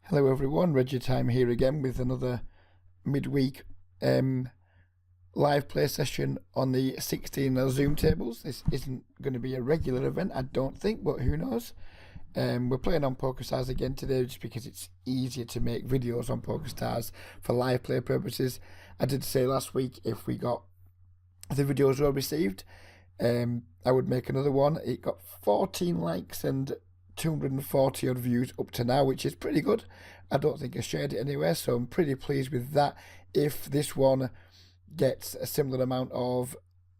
Hello everyone, Reggie Time here again with another midweek live play session on the 16 Zoom tables. This isn't going to be a regular event, I don't think, but who knows. We're playing on Pokerstars again today just because it's easier to make videos on Pokerstars for live play purposes. I did say last week if the videos were received, I would make another one. It got 14 likes and 240 odd views up to now, which is pretty good. I don't think I shared it anywhere, so I'm pretty pleased with that. If this one gets a similar amount of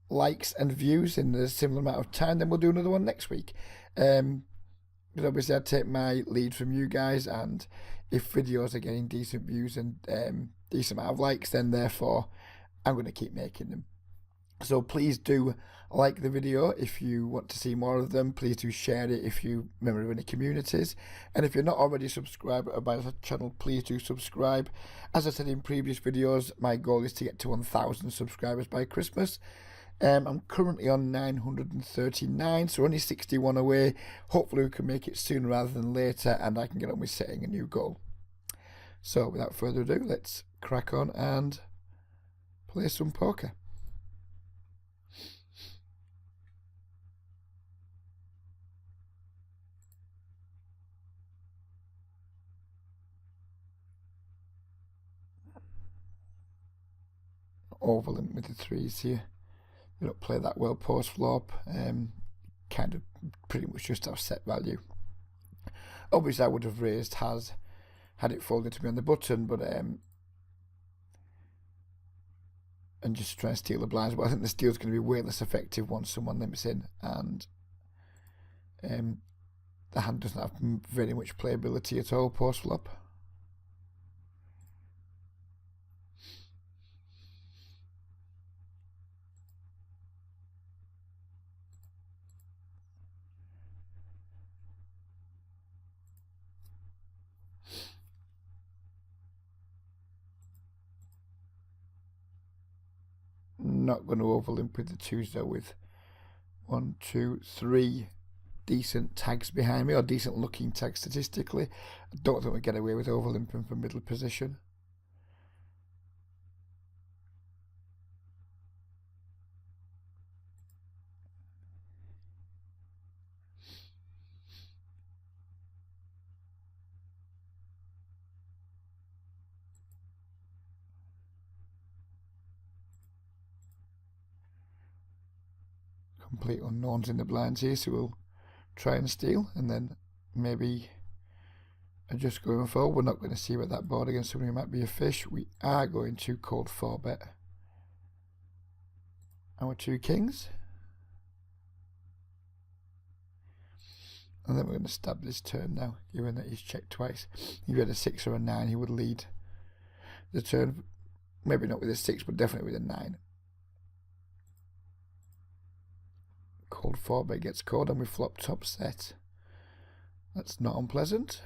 likes and views in a similar amount of time, then we'll do another one next week. But obviously I take my lead from you guys, and if videos are getting decent views and decent amount of likes, then therefore I'm going to keep making them. So please do like the video if you want to see more of them. Please do share it if you member of any communities. And if you're not already subscribed to my channel, please do subscribe. As I said in previous videos, my goal is to get to 1,000 subscribers by Christmas. I'm currently on 939, so only 61 away. Hopefully we can make it sooner rather than later, and I can get on with setting a new goal. So without further ado, let's crack on and play some poker. Overlimp with the threes here. They don't play that well post flop. Kind of pretty much just have set value. Obviously I would have raised had it folded to me on the button, but and just try and steal the blinds. But I think the steal's going to be way less effective once someone limps in, and the hand doesn't have very much playability at all post flop. Not going to overlimp with the twos though, with 1, 2, 3 decent tags behind me, or decent looking tags statistically. I don't think we'll get away with overlimping from middle position. Complete unknowns in the blinds here, so we'll try and steal and then maybe adjust going forward. We're not going to see what that board against somebody who might be a fish. We are going to cold 4-bet our 2 kings, and then we're going to stab this turn now, given that he's checked twice. If he had a 6 or a 9, he would lead the turn, maybe not with a 6 but definitely with a 9. Cold 4-bet gets called and we flop top set. That's not unpleasant.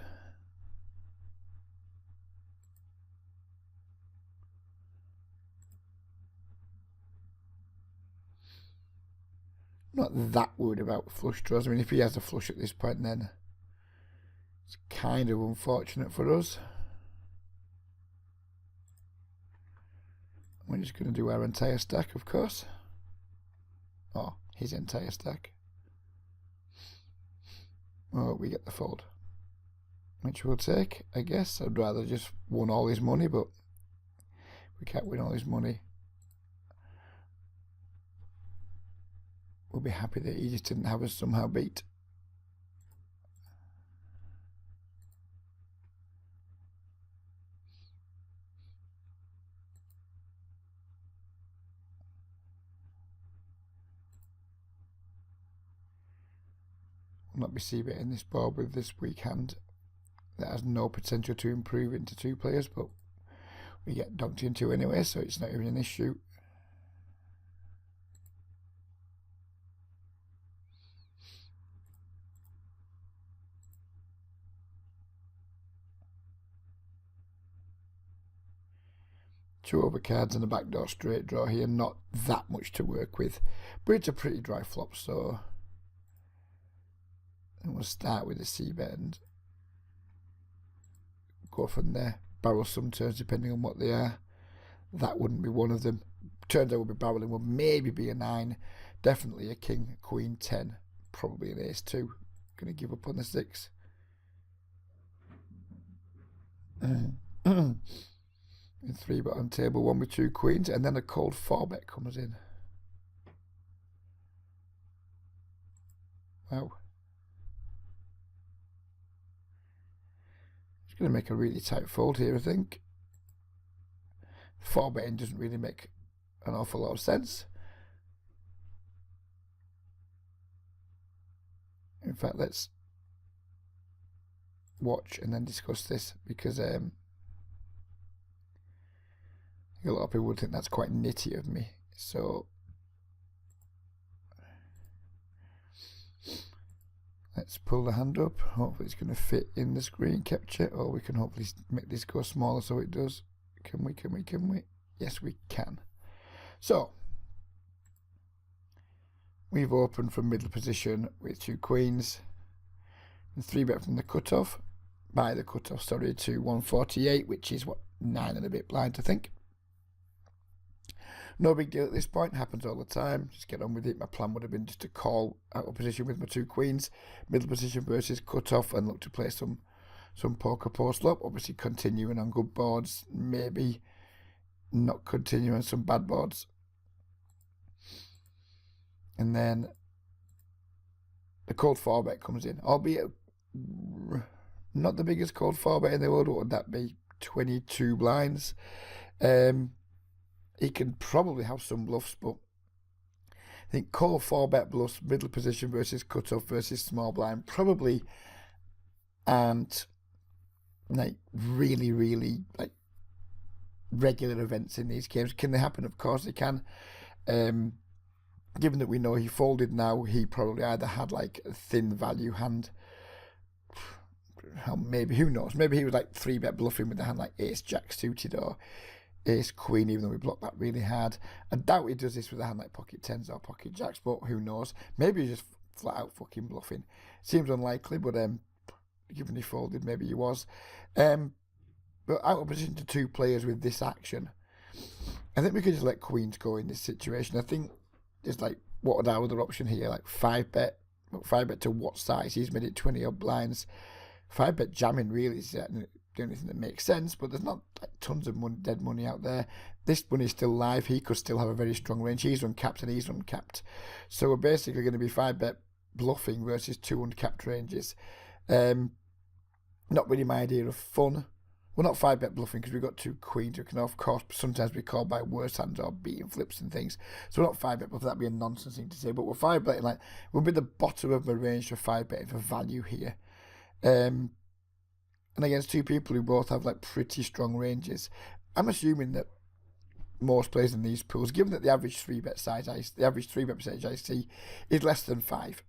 Not that worried about flush draws. I mean, if he has a flush at this point, then it's kind of unfortunate for us. We're just going to do our entire stack, of course. Oh, his entire stack. Oh, we get the fold, which we'll take, I guess. I'd rather just won all his money, but we can't win all his money. We'll be happy that he just didn't have us somehow beat. Will not be c-betting this board with this weak hand that has no potential to improve into 2 players, but we get donked into anyway, so it's not even an issue. Two overcards and a backdoor straight draw here, not that much to work with, but it's a pretty dry flop, so and we'll start with a c-bet and go from there. Barrel some turns depending on what they are. That wouldn't be one of them. Turns I would be barreling would maybe be a 9. Definitely a king, queen, 10. Probably an ace 2. Going to give up on the 6. In 3-bet on table, 1 with 2 queens, and then a cold 4-bet comes in. Wow. It's going to make a really tight fold here, I think. 4-betting doesn't really make an awful lot of sense. In fact, let's watch and then discuss this, because a lot of people would think that's quite nitty of me. So let's pull the hand up. Hopefully it's going to fit in the screen capture, or we can hopefully make this go smaller so it does. Can we? Yes, we can. So we've opened from middle position with 2 queens and 3-bet from the cutoff, by the cutoff, sorry, to 148, which is what, 9 and a bit blind, I think. No big deal at this point, happens all the time, just get on with it. My plan would have been just to call out of position with my 2 queens, middle position versus cutoff, and look to play some poker post-flop, obviously continuing on good boards, maybe not continuing on some bad boards. And then the cold 4-bet comes in, albeit not the biggest cold 4-bet in the world. What would that be? 22 blinds. He can probably have some bluffs, but I think cold 4-bet bluffs, middle position versus cutoff versus small blind, probably aren't like really like regular events in these games. Can they happen? Of course they can. Given that we know he folded now, he probably either had like a thin value hand. Maybe, who knows? Maybe he was like 3-bet bluffing with a hand like ace jack suited or ace queen, even though we blocked that really hard. I doubt he does this with a hand like pocket 10s or pocket jacks, but who knows? Maybe he's just flat out fucking bluffing. Seems unlikely, but given he folded, maybe he was. But out of position to 2 players with this action, I think we could just let queens go in this situation. I think there's like, what would our other option here? Like 5-bet. 5-bet to what size? He's made it 20 odd blinds. 5-bet jamming really is the only thing that makes sense, but there's not like tons of money, dead money out there. This money's still live. He could still have a very strong range. He's uncapped and he's uncapped. So we're basically going to be 5-bet bluffing versus 2 uncapped ranges. Not really my idea of fun. We're not 5-bet bluffing because we've got 2 queens who can, of course, sometimes be called by worse hands or beating flips and things. So we're not 5-bet bluffing. That'd be a nonsense thing to say. But we're 5-betting, like, we'll be the bottom of the range for 5-betting for value here. And against 2 people who both have like pretty strong ranges. I'm assuming that most players in these pools, given that the average 3-bet percentage I see is less than 5,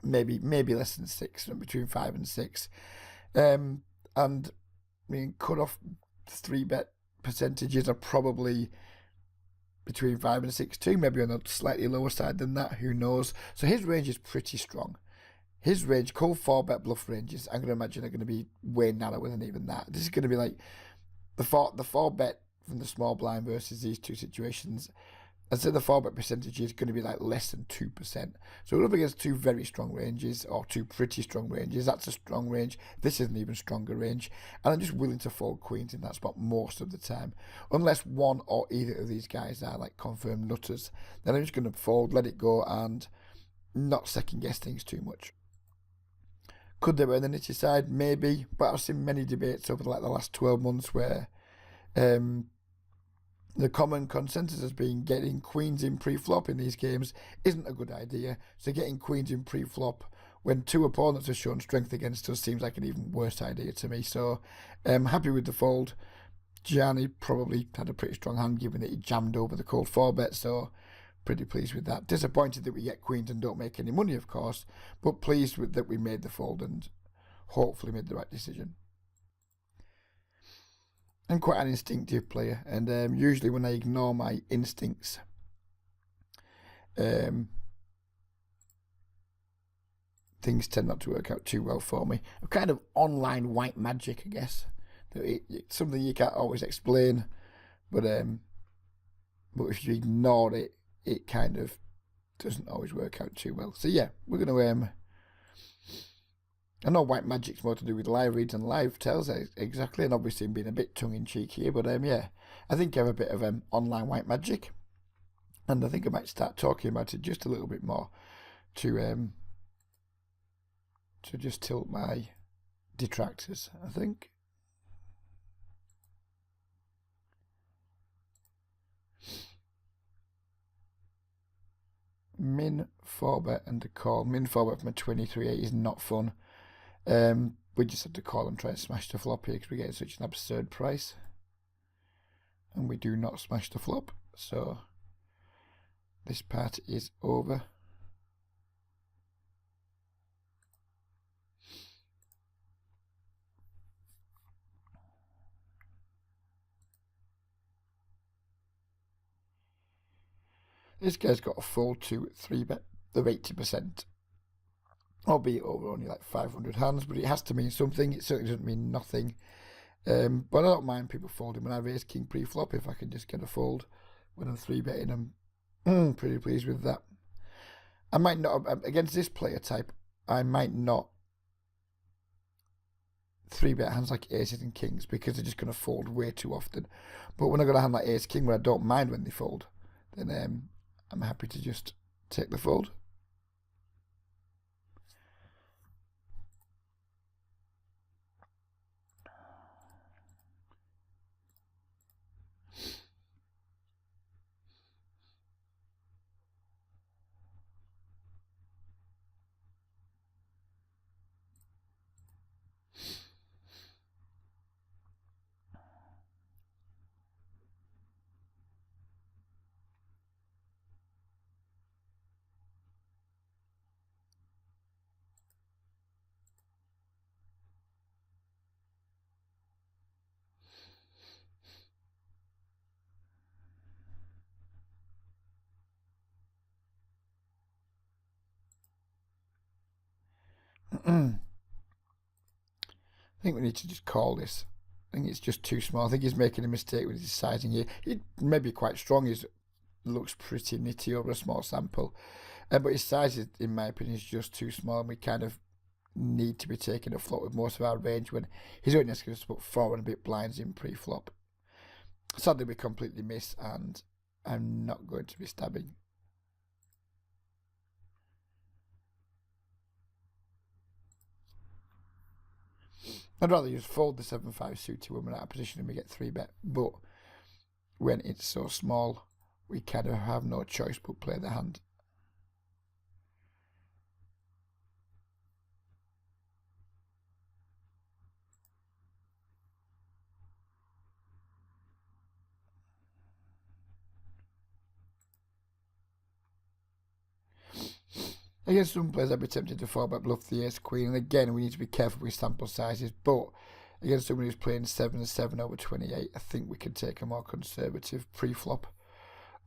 maybe less than 6, between 5 and 6. And I mean, cut-off 3-bet percentages are probably between 5 and 6 too, maybe on a slightly lower side than that, who knows. So his range is pretty strong. His range, cold 4-bet bluff ranges, I'm going to imagine are going to be way narrower than even that. This is going to be like the 4-bet from the small blind versus these 2 situations. I'd say the 4-bet percentage is going to be like less than 2%. So we're up against 2 very strong ranges, or 2 pretty strong ranges. That's a strong range. This is an even stronger range. And I'm just willing to fold queens in that spot most of the time. Unless one or either of these guys are like confirmed nutters, then I'm just going to fold, let it go, and not second guess things too much. Could they be on the nitty side? Maybe. But I've seen many debates over like the last 12 months where the common consensus has been getting queens in pre-flop in these games isn't a good idea. So getting queens in pre-flop when 2 opponents have shown strength against us seems like an even worse idea to me. So I'm happy with the fold. Gianni probably had a pretty strong hand given that he jammed over the cold 4-bet, so pretty pleased with that. Disappointed that we get queens and don't make any money, of course, but pleased with that we made the fold and hopefully made the right decision. I'm quite an instinctive player, and usually when I ignore my instincts, things tend not to work out too well for me. A kind of online white magic, I guess. It's something you can't always explain, but if you ignore it, it kind of doesn't always work out too well. So yeah, we're going to I know white magic's more to do with live reads and live tells exactly, and obviously being a bit tongue-in-cheek here, but yeah, I think I have a bit of online white magic, and I think I might start talking about it just a little bit more to just tilt my detractors, I think. Min 4-bet and a call. Min 4-bet from a 23-8 is not fun. We just have to call and try and smash the flop here because we're getting such an absurd price. And we do not smash the flop. So this part is over. This guy's got a fold to 3-bet of 80%. Albeit over only like 500 hands, but it has to mean something. It certainly doesn't mean nothing. But I don't mind people folding when I have ace-king pre-flop if I can just get a fold when I'm 3-betting. I'm pretty pleased with that. I might not, against this player type, I might not 3-bet hands like aces and kings because they're just going to fold way too often. But when I got a hand like ace-king where I don't mind when they fold, then I'm happy to just take the fold. I think we need to just call this. I think it's just too small. I think he's making a mistake with his sizing here. He may be quite strong. He looks pretty nitty over a small sample. But his size, in my opinion, is just too small. And we kind of need to be taking a flop with most of our range when he's only asking us to put 4 and a bit blinds in pre-flop. Sadly, we completely miss, and I'm not going to be stabbing. I'd rather just fold the 7-5 suited when we're out of position and we get 3-bet, but when it's so small, we kind of have no choice but play the hand. Against some players, I'd be tempted to 4-bet bluff the ace-queen, and again, we need to be careful with sample sizes, but against someone who's playing 7-7 over 28, I think we can take a more conservative pre-flop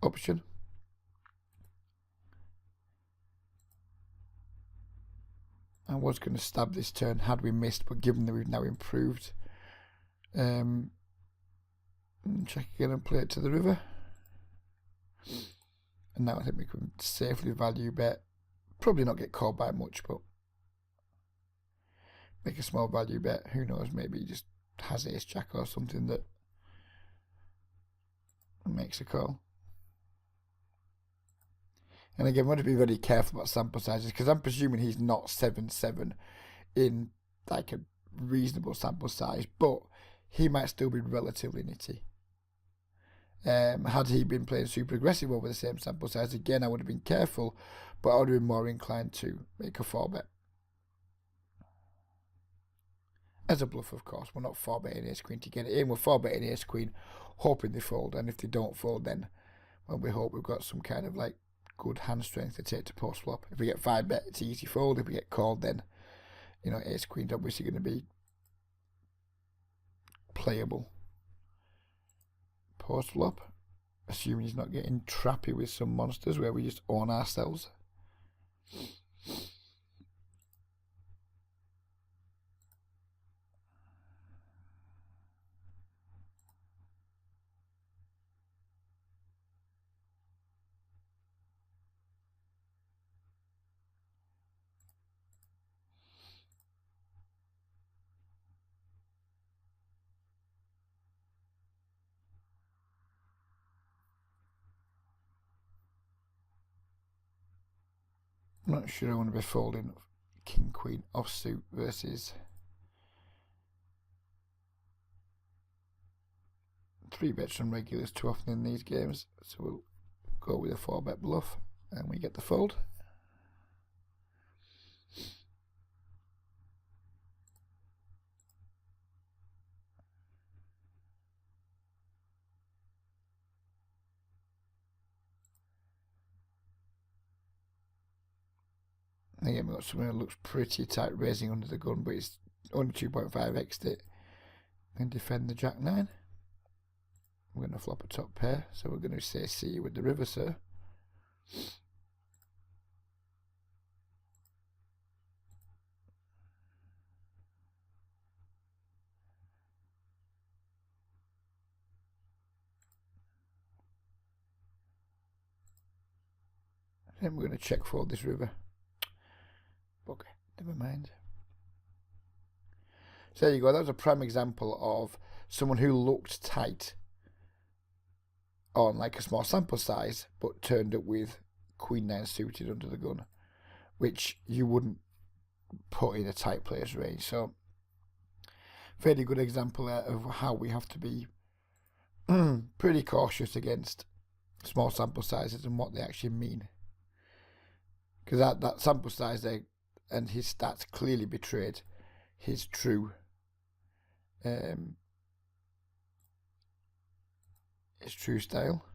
option. I was going to stab this turn had we missed, but given that we've now improved, check again and play it to the river. And now I think we can safely value bet. Probably not get called by much, but make a small value bet. Who knows, maybe he just has ace-jack or something that makes a call. And again, we want to be very careful about sample sizes because I'm presuming he's not 7-7 in like a reasonable sample size, but he might still be relatively nitty. Had he been playing super aggressive over the same sample size, again, I would have been careful, but I would have been more inclined to make a 4-bet. As a bluff, of course. We're not 4-betting ace-queen to get it in. We're 4-betting ace-queen, hoping they fold, and if they don't fold, then well, we hope we've got some kind of like good hand strength to take to post-flop. If we get 5-bet, it's easy fold. If we get called, then you know ace-queen's obviously going to be playable post-flop, assuming he's not getting trappy with some monsters where we just own ourselves. I'm not sure I want to be folding king queen offsuit versus 3-bets on regulars too often in these games, so we'll go with a 4-bet bluff and we get the fold. Again, we've got something that looks pretty tight raising under the gun, but it's only 2.5x it and defend the jack 9. We're going to flop a top pair, so we're going to say see you with the river, sir. Then we're going to check fold this river. Okay, never mind. So there you go, that was a prime example of someone who looked tight on like a small sample size, but turned up with queen 9 suited under the gun, which you wouldn't put in a tight player's range. So fairly good example there of how we have to be pretty cautious against small sample sizes and what they actually mean. Because that sample size there and his stats clearly betrayed his true style.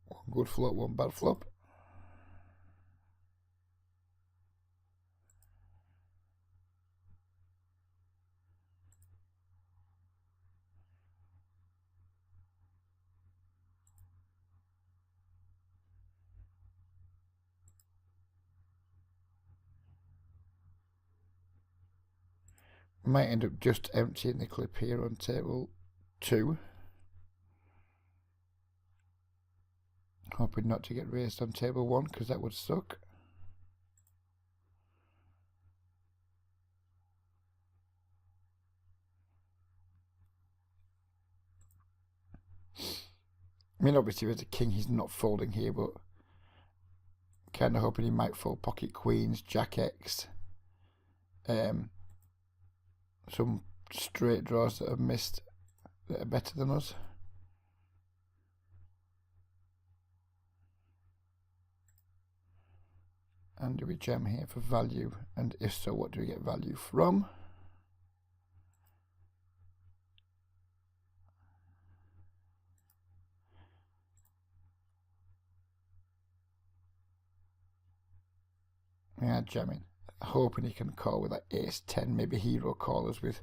One good flop, one bad flop. Might end up just emptying the clip here on table 2. Hoping not to get raised on table 1 because that would suck. I mean, obviously as a king he's not folding here, but kind of hoping he might fold pocket queens, jack X, some straight draws that have missed that are better than us. And do we jam here for value? And if so, what do we get value from? Yeah, jamming. Hoping he can call with that ace 10, maybe hero callers with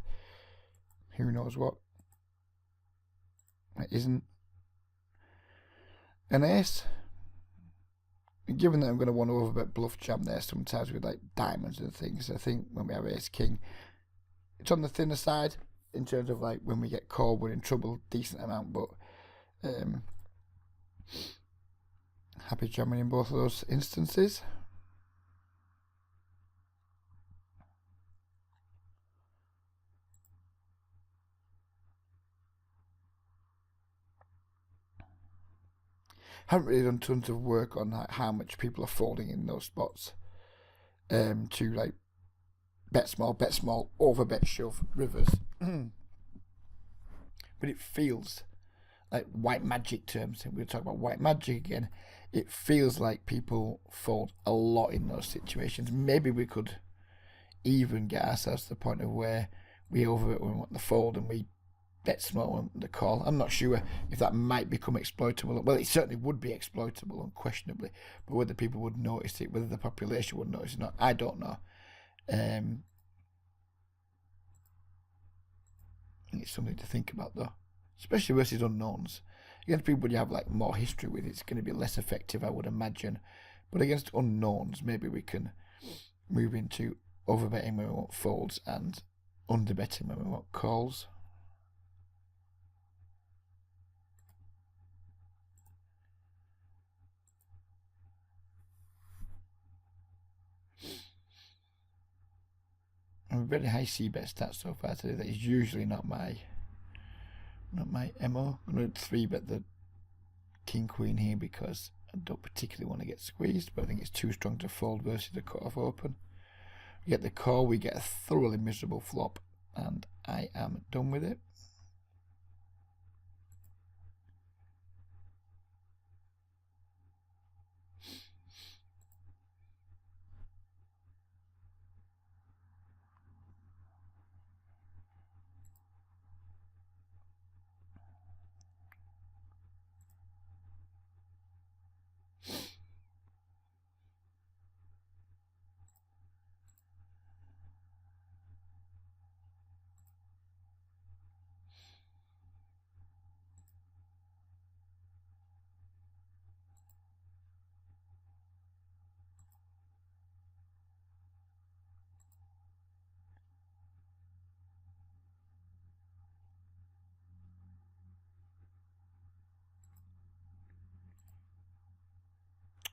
who knows what. It isn't an ace. Given that I'm going to want to overbet bluff jam there sometimes with like diamonds and things, I think when we have ace king, it's on the thinner side in terms of like when we get called, we're in trouble decent amount, but happy jamming in both of those instances. Haven't really done tons of work on like how much people are folding in those spots to like bet small, overbet shove rivers. But it feels like white magic terms, and we'll talk about white magic again. It feels like people fold a lot in those situations. Maybe we could even get ourselves to the point of where we overbet when we want the fold and we bet small on the call. I'm not sure if that might become exploitable. Well, it certainly would be exploitable, unquestionably. But whether people would notice it, whether the population would notice it or not, I don't know. It's something to think about though, especially versus unknowns. Against people you have like more history with, it's going to be less effective, I would imagine. But against unknowns, maybe we can move into overbetting when we want folds and underbetting when we want calls. I'm very high c-bet stats so far today. That is usually not my MO. I'm going to 3-bet the King Queen here because I don't particularly want to get squeezed, but I think it's too strong to fold versus the cut-off open. We get the call, we get a thoroughly miserable flop, and I am done with it.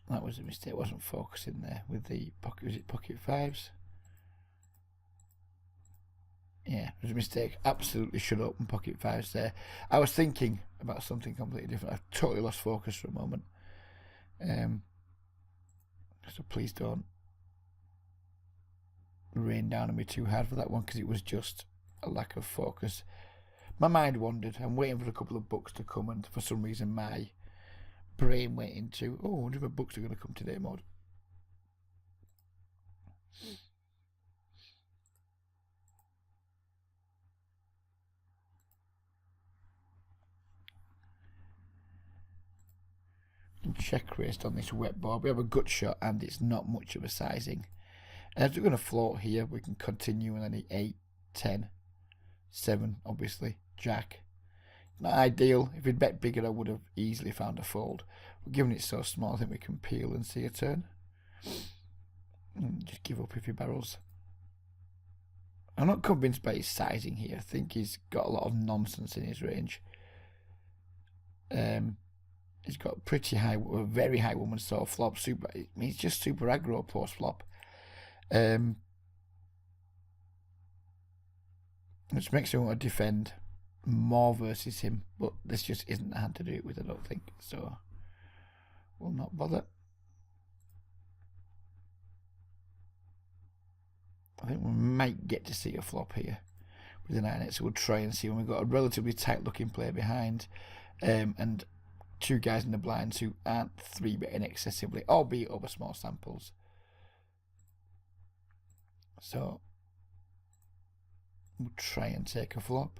That was a mistake. I wasn't focusing there with the pocket. Was it pocket fives? Yeah, it was a mistake. Absolutely should open pocket fives there. I was thinking about something completely different. I totally lost focus for a moment. So please don't rain down on me too hard for that one, because it was just a lack of focus. My mind wandered. I'm waiting for a couple of books to come, and for some reason my brain went into, oh, I wonder if books are going to come today mode. Check raised on this wet board. We have a gut shot and it's not much of a sizing. And if we're going to float here, we can continue and then the 8, 10, 7, obviously, Jack. Not ideal. If we'd bet bigger, I would have easily found a fold. But given it's so small, I think we can peel and see a turn. Just give up if he barrels. I'm not convinced by his sizing here. I think he's got a lot of nonsense in his range. He's got pretty high, very high woman sort of flop. Super. I mean, he's just super aggro post flop. Which makes me want to defend more versus him, but this just isn't the hand to do it with, I don't think. So we'll not bother. I think we might get to see a flop here with the 9-8, so we'll try and see when we've got a relatively tight looking player behind, and two guys in the blinds who aren't 3-betting excessively, albeit over small samples. So we'll try and take a flop.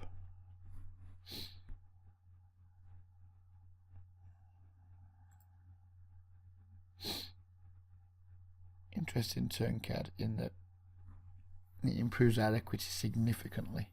Interesting turn card in that it improves our equity significantly.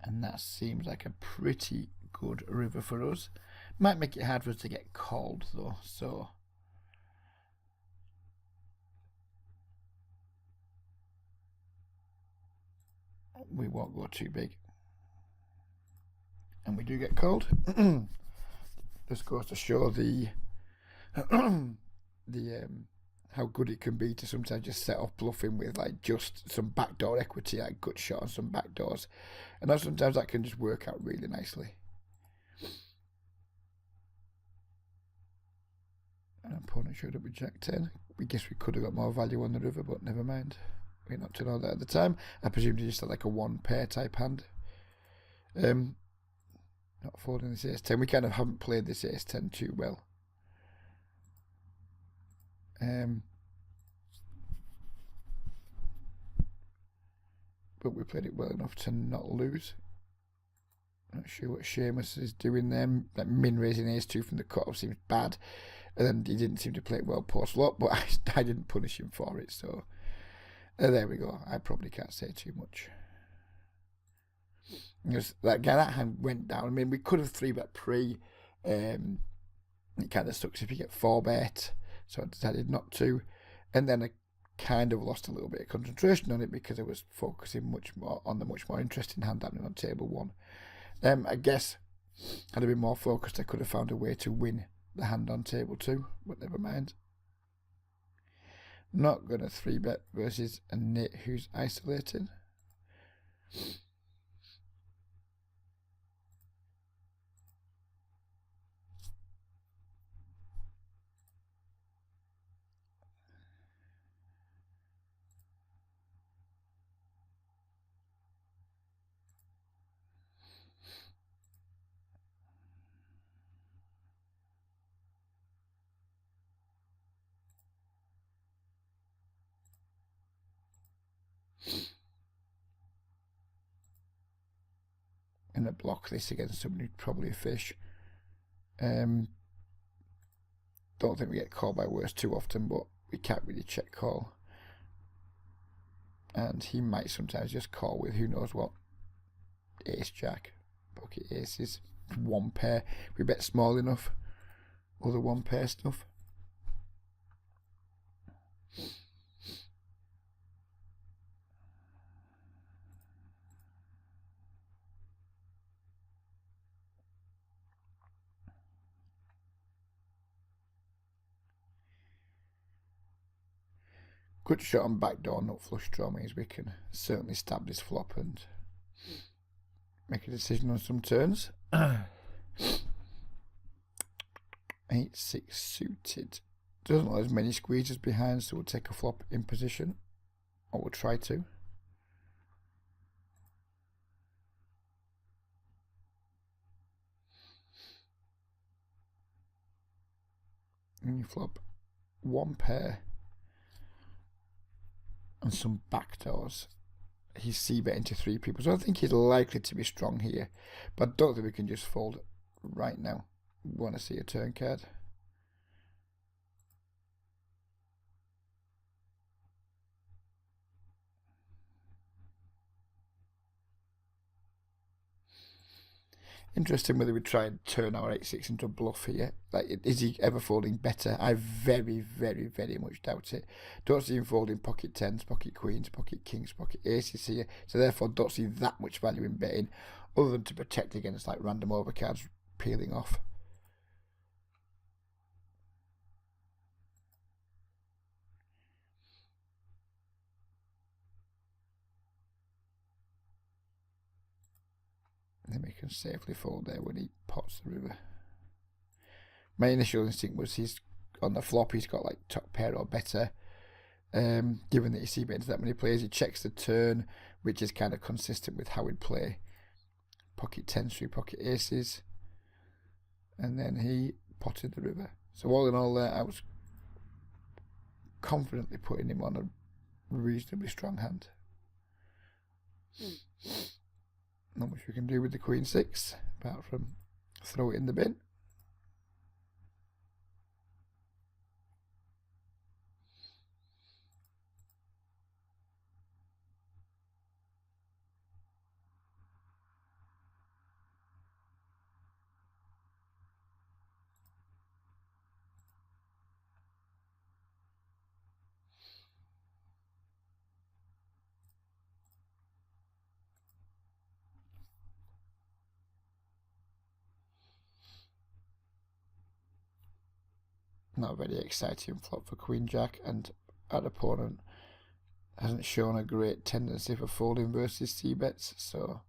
And that seems like a pretty good river for us. Might make it hard for us to get called though, so we won't go too big. And we do get called. This goes to show the how good it can be to sometimes just set off bluffing with like just some backdoor equity, like gut shot and some backdoors, and now sometimes that can just work out really nicely. An opponent showed up with Jack 10. We guess we could have got more value on the river, but never mind. We're not to know that at the time. I presumed he just had like a one pair type hand. Not folding this ace 10. We kind of haven't played this ace 10 too well. But we played it well enough to not lose. Not sure what Seamus is doing there. That min raising ace-2 from the cutoff seems bad. And then he didn't seem to play it well post-flop, but I didn't punish him for it. So there we go. I probably can't say too much. Because that hand went down. I mean, we could have 3-bet pre. It kind of sucks if you get 4-bet. So I decided not to. And then I kind of lost a little bit of concentration on it because I was focusing much more on the much more interesting hand happening on table 1. I guess had I been more focused, I could have found a way to win the hand on table 2, but never mind. Not going to 3-bet versus a Nate who's isolating. And block this against somebody who'd probably fish. Don't think we get called by worse too often, but we can't really check call. And he might sometimes just call with who knows what. Ace jack, pocket aces, 1 pair. We bet small enough. Other 1 pair stuff. Good shot on backdoor nut flush draw means we can certainly stab this flop and make a decision on some turns. 8-6 suited. Doesn't let as many squeezes behind, so we'll take a flop in position. Or we'll try to. And you flop 1 pair. And some backdoors. He's c-bet into 3 people, so I think he's likely to be strong here, but I don't think we can just fold right now. We want to see a turn card. Interesting whether we try and turn our 8-6 into a bluff here. Like, is he ever folding better? I very, very, very much doubt it. Don't see him folding pocket 10s, pocket queens, pocket kings, pocket aces here. So therefore don't see that much value in betting, other than to protect against like random overcards peeling off. Then we can safely fold there when he pots the river. My initial instinct was he's on the flop, he's got like top pair or better. Given that you see bet into that many players, he checks the turn, which is kind of consistent with how he'd play pocket 10s through pocket aces. And then he potted the river. So all in all there, I was confidently putting him on a reasonably strong hand. Not much we can do with the queen 6 apart from throw it in the bin. Not a very exciting flop for Queen Jack, and our opponent hasn't shown a great tendency for folding versus c-bets, so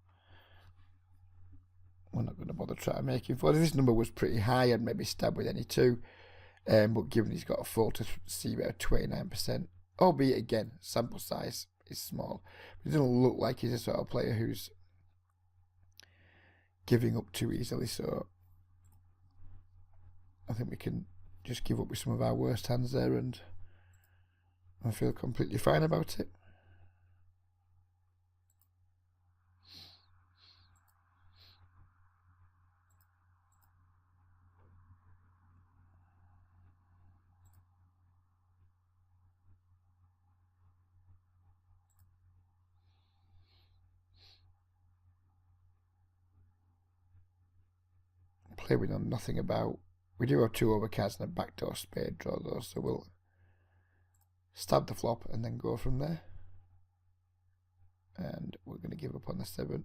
we're not going to bother trying to make him fold. If this number was pretty high, I'd maybe stab with any 2, but given he's got a fold to c-bet of 29%, albeit again, sample size is small, but it doesn't look like he's a sort of player who's giving up too easily, so I think we can just give up with some of our worst hands there, and I feel completely fine about it. play we know nothing about. We do have 2 overcards and a backdoor spade draw though, so we'll stab the flop and then go from there. And we're going to give up on the 7.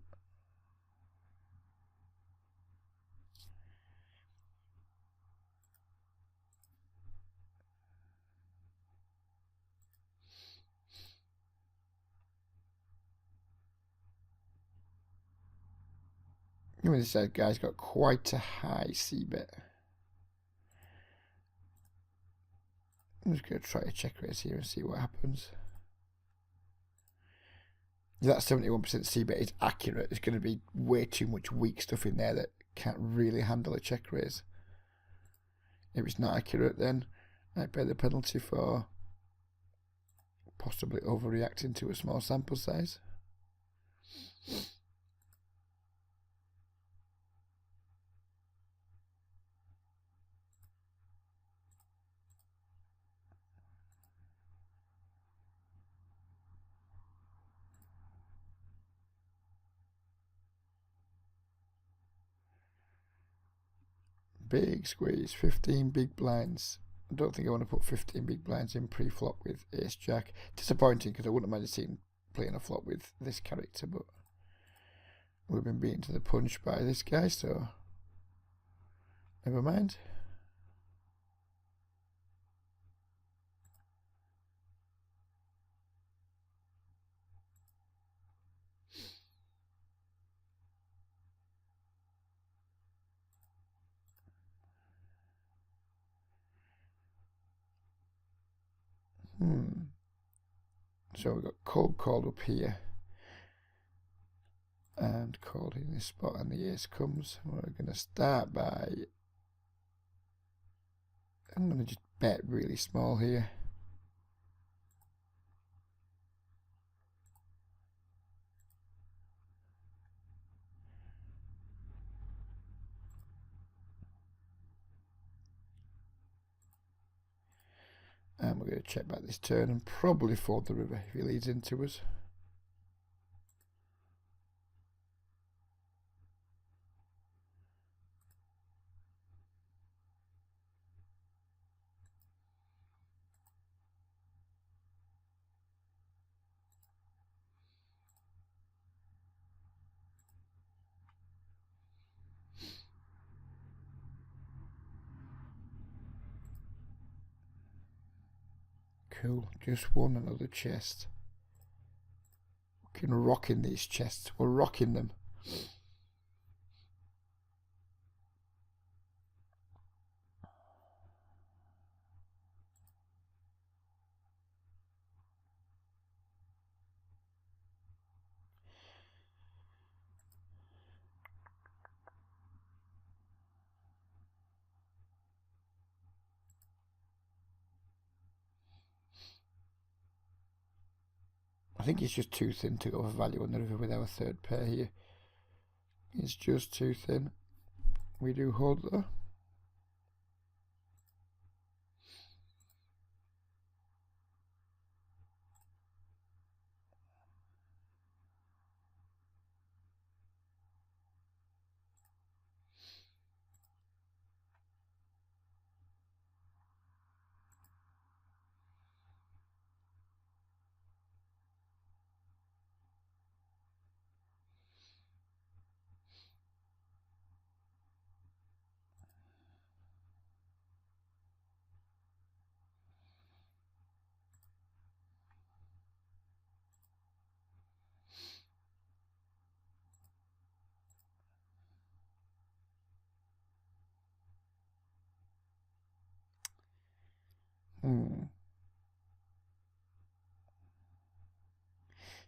This guy's got quite a high c-bet. I'm just going to try a check raise here and see what happens. That 71% c-bet is accurate. There's going to be way too much weak stuff in there that can't really handle a check raise. If it's not accurate, then I pay the penalty for possibly overreacting to a small sample size. Big squeeze, 15 big blinds. I don't think I want to put 15 big blinds in pre-flop with ace-jack. Disappointing because I wouldn't mind seeing playing a flop with this character, but we've been beaten to the punch by this guy, so never mind. So we've got called up here and called in this spot, and the ace comes. We're going to start by, I'm going to just bet really small here. And we're going to check back this turn and probably fold the river if he leads into us. Cool, just won another chest. Fucking rocking these chests, we're rocking them. I think it's just too thin to go for value on the river with our third pair here. It's just too thin. We do hold though.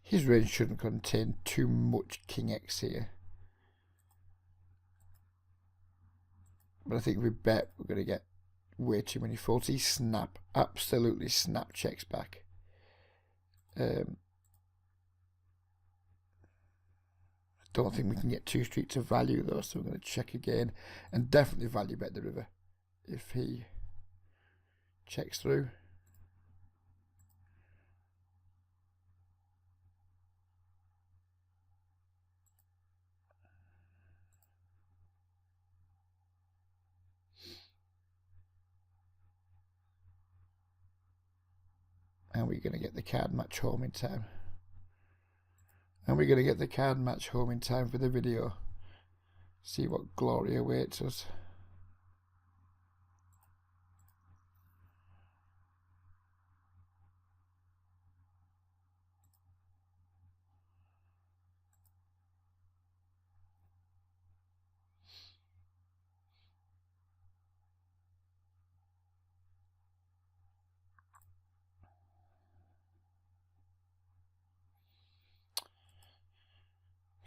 His range shouldn't contain too much King X here. But I think we bet we're going to get way too many folds. He absolutely snap checks back. I don't think we can get 2 streets of value though, so we're going to check again and definitely value bet the river if he checks through. we going to get the card match home in time? And we're going to get the card match home in time for the video. See what glory awaits us.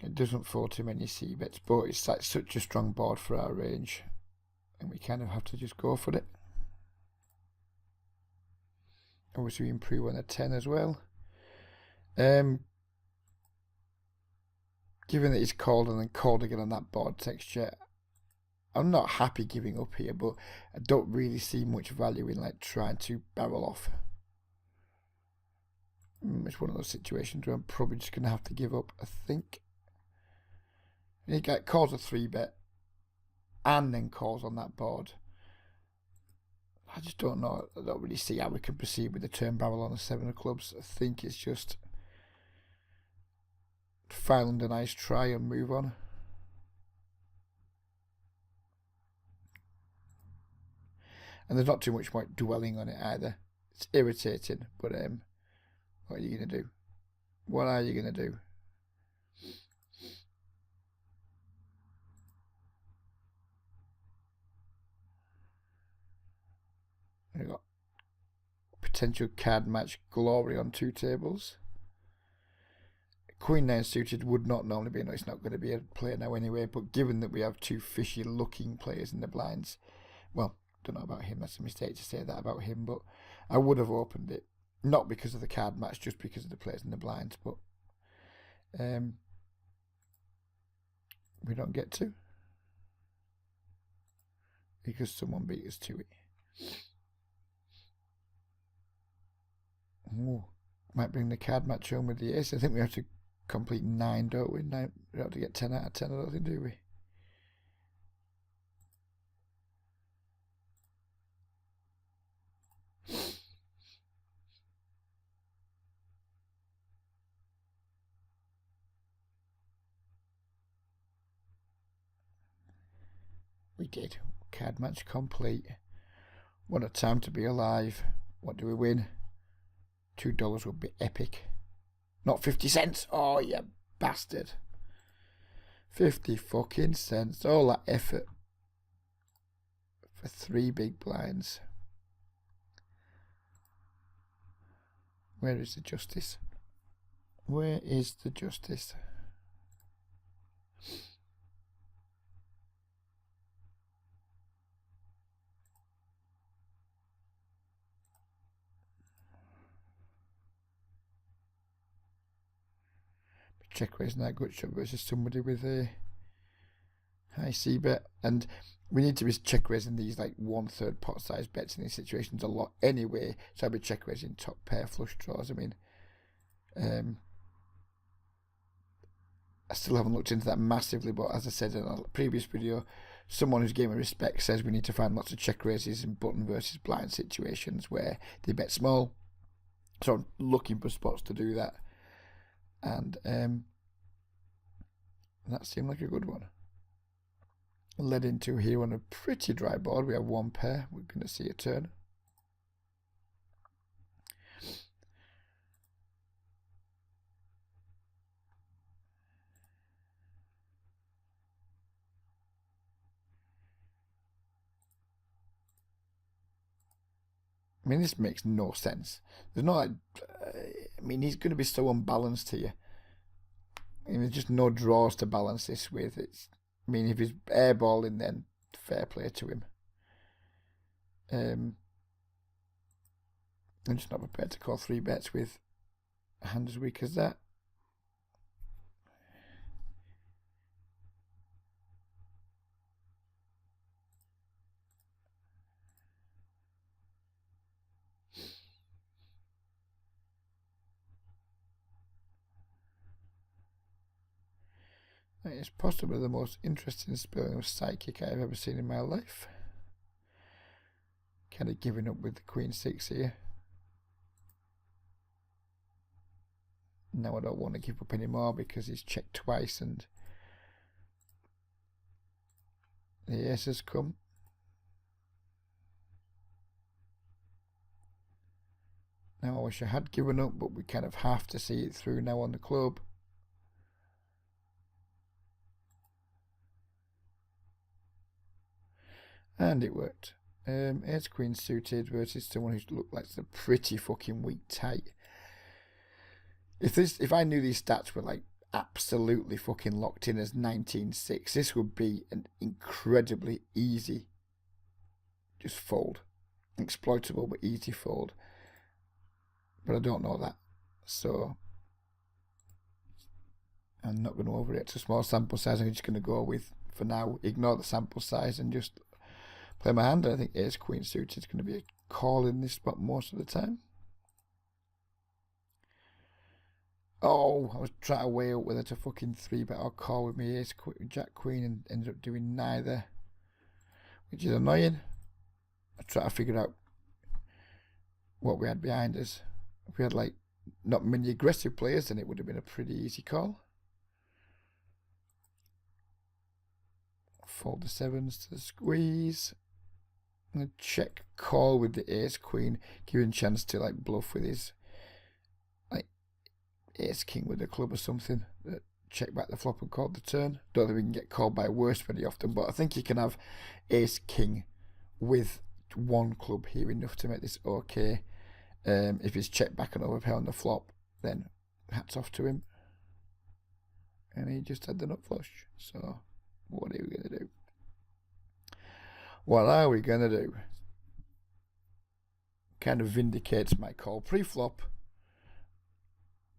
It doesn't fall too many c-bets, but it's like such a strong board for our range, and we kind of have to just go for it. Obviously we improve on a 10 as well. Given that he's called and then called again on that board texture, I'm not happy giving up here, but I don't really see much value in like trying to barrel off. It's one of those situations where I'm probably just going to have to give up, I think. He calls a 3-bet and then calls on that board. I just don't know. I don't really see how we can proceed with the turn barrel on a 7 of clubs. I think it's just find a nice try and move on. And there's not too much point dwelling on it either. It's irritating, but what are you going to do? What are you going to do? We've got potential card match glory on 2 tables. Queen 9 suited would not normally be, no, it's not going to be a player now anyway, but given that we have 2 fishy looking players in the blinds, well, don't know about him, that's a mistake to say that about him, but I would have opened it, not because of the card match, just because of the players in the blinds, but we don't get to, because someone beat us to it. Ooh, might bring the card match home with the ace. I think we have to complete 9, don't we? 9, we have to get 10 out of 10, I don't think, do we? We did. Card match complete. What a time to be alive. What do we win? $2 would be epic. Not 50 cents. Oh, you bastard. 50 fucking cents. All that effort for 3 big blinds. Where is the justice? Where is the justice? Check raising that good shot versus somebody with a high c-bet, and we need to be check raising these like 1/3 pot size bets in these situations a lot anyway, so I'll be check raising top pair flush draws. I mean, I still haven't looked into that massively, but as I said in a previous video, someone who's game of respect says we need to find lots of check raises in button versus blind situations where they bet small, so I'm looking for spots to do that. And that seemed like a good one. Led into here on a pretty dry board. We have 1 pair. We're going to see a turn. I mean, this makes no sense. There's no, I mean, he's going to be so unbalanced here. I mean, there's just no draws to balance this with. I mean, if he's airballing, then fair play to him. I'm just not prepared to call 3 bets with a hand as weak as that. That is possibly the most interesting spelling of psychic I've ever seen in my life. Kind of giving up with the Queen 6 here. Now I don't want to give up anymore because he's checked twice and the ace has come. Now I wish I had given up, but we kind of have to see it through now on the club. And it worked. Ace Queen suited versus someone who looked like a pretty fucking weak tight. If I knew these stats were like absolutely fucking locked in as 19-6, this would be an incredibly easy just fold. Exploitable but easy fold. But I don't know that. So I'm not going to overreact to small sample size. I'm just going to go with, for now, ignore the sample size and just play my hand. I think Ace Queen suited is going to be a call in this spot most of the time. Oh, I was trying to weigh up whether to fucking 3-bet or call with me Ace Queen, Jack Queen, and ended up doing neither, which is annoying. I try to figure out what we had behind us. If we had like not many aggressive players, then it would have been a pretty easy call. Fold the sevens to the squeeze. I'm gonna check call with the Ace Queen, giving chance to like bluff with his like Ace King with the club or something. Check back the flop and call the turn. Don't think we can get called by worse very often, but I think you can have Ace King with one club here enough to make this okay. If he's checked back and overpair on the flop, then hats off to him. And he just had the nut flush. So what are we going to do? What are we going to do? Kind of vindicates my call pre-flop.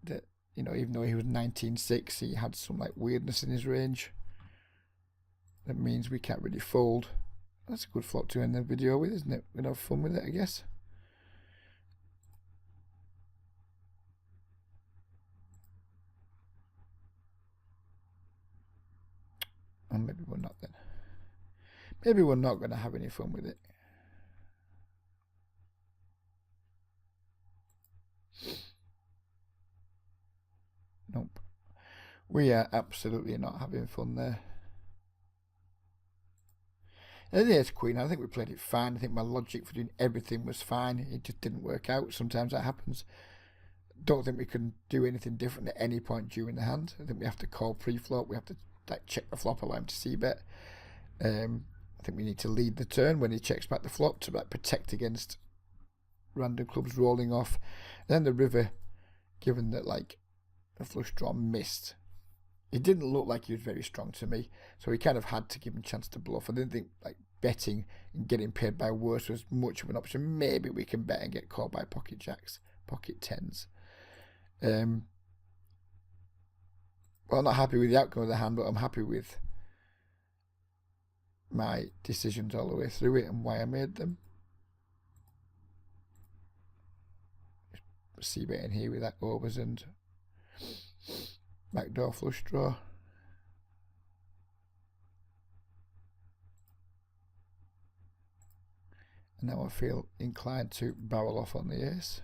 That, you know, even though he was 19-6, he had some like weirdness in his range. That means we can't really fold. That's a good flop to end the video with, isn't it? We're going to have fun with it, I guess. And maybe we're not then. Maybe we're not going to have any fun with it. Nope. We are absolutely not having fun there. And the Ace Queen, I think we played it fine. I think my logic for doing everything was fine. It just didn't work out. Sometimes that happens. Don't think we can do anything different at any point during the hand. I think we have to call pre-flop. We have to like check the flop, allow him to c-bet. I think we need to lead the turn when he checks back the flop to like protect against random clubs rolling off. And then the river, given that like the flush draw missed, it didn't look like he was very strong to me, so we kind of had to give him a chance to bluff. I didn't think like betting and getting paid by worse was much of an option. Maybe we can bet and get called by pocket jacks, pocket tens. Well, I'm not happy with the outcome of the hand, but I'm happy with my decisions all the way through it and why I made them. C-betting here with that overs and backdoor flush draw. And now I feel inclined to barrel off on the ace.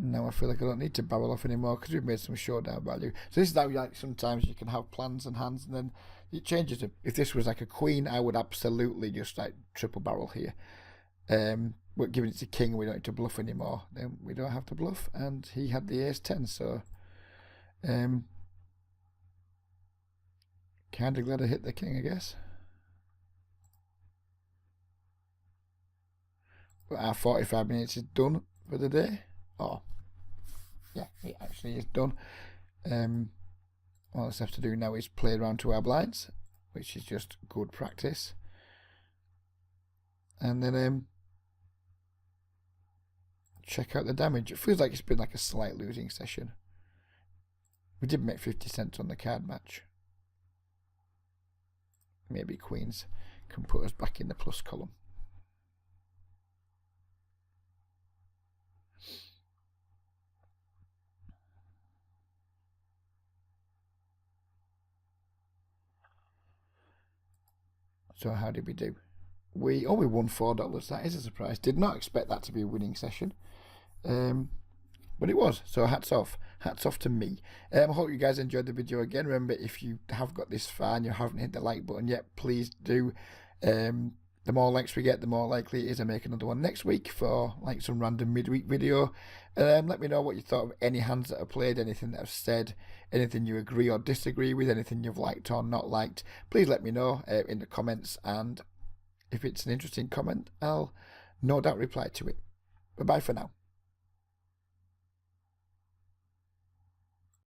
Now I feel like I don't need to barrel off anymore because we've made some showdown value. So this is how like sometimes you can have plans and hands and then it changes them. If this was like a queen, I would absolutely just like triple barrel here. But given it's a king and we don't need to bluff anymore, then we don't have to bluff. And he had the ace 10, so kind of glad I hit the king, I guess. But our 45 minutes is done for the day. Oh, yeah, it actually is done. All I have to do now is play around to our blinds, which is just good practice. And then check out the damage. It feels like it's been like a slight losing session. We did make 50 cents on the card match. Maybe queens can put us back in the plus column. So how did we do? We won $4. That is a surprise. Did not expect that to be a winning session. But it was, so hats off to me. I hope you guys enjoyed the video again. Remember, if you have got this far and you haven't hit the like button yet, please do. The more likes we get, the more likely it is I make another one next week for like some random midweek video. Let me know what you thought of any hands that I've played, anything that I've said, anything you agree or disagree with, anything you've liked or not liked. Please let me know in the comments, and if it's an interesting comment, I'll no doubt reply to it. Bye bye for now.